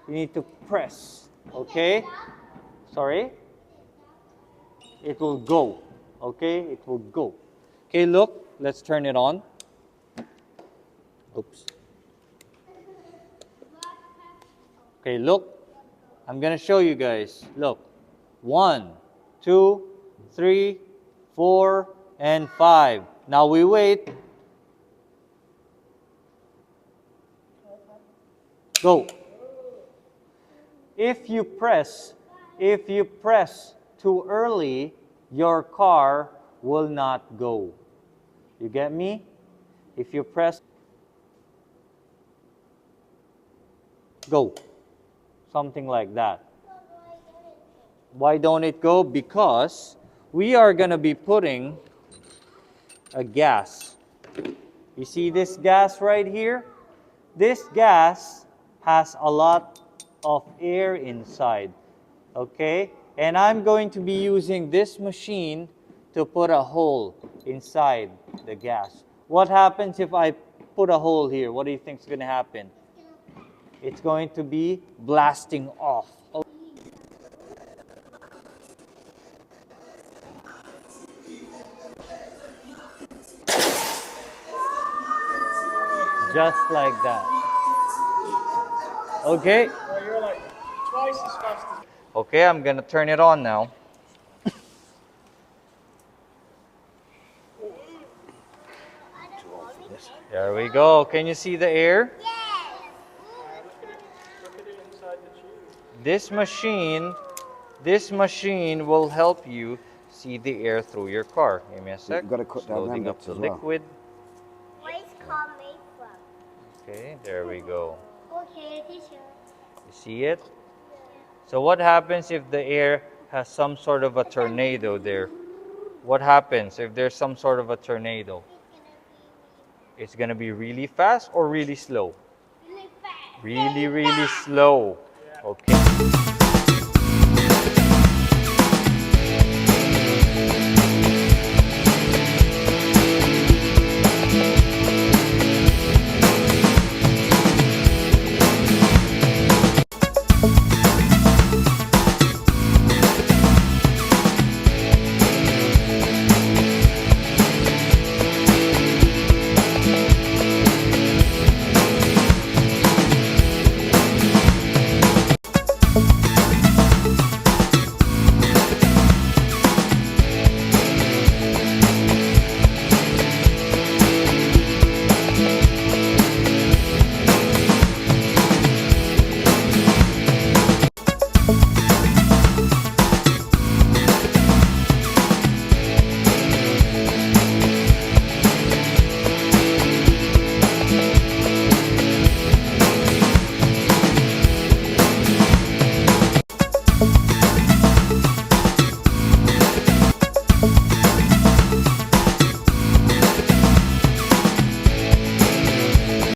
You need to press. Okay? Sorry? It will go. Okay? It will go. Okay, look. Let's turn it on. Oops. Okay, look. I'm going to show you guys. Look. 1, 2, 3, 4, and 5. Now we wait. Go. If you press too early, your car will not go. You get me? If you press, go. Something like that. Why don't it go? Because we are going to be putting a gas. You see this gas right here? This gas has a lot of air inside. Okay? And I'm going to be using this machine to put a hole inside the gas. What happens if I put a hole here? What do you think is going to happen? It's going to be blasting off. Just like that. Okay? Well, you're like twice as fast as... Okay, I'm going to turn it on now. There we go. Can you see the air? Look at it inside the tube. This machine will help you see the air through your car. Give me a sec. You've got to cut down Loading them up bits the as well. liquid. Where's car made from? Okay, there we go. Okay, teacher. You see it? So what happens if the air has some sort of a tornado there? What happens if there's some sort of a tornado? It's going to be really fast or really slow? Really fast. Really, really slow. Okay.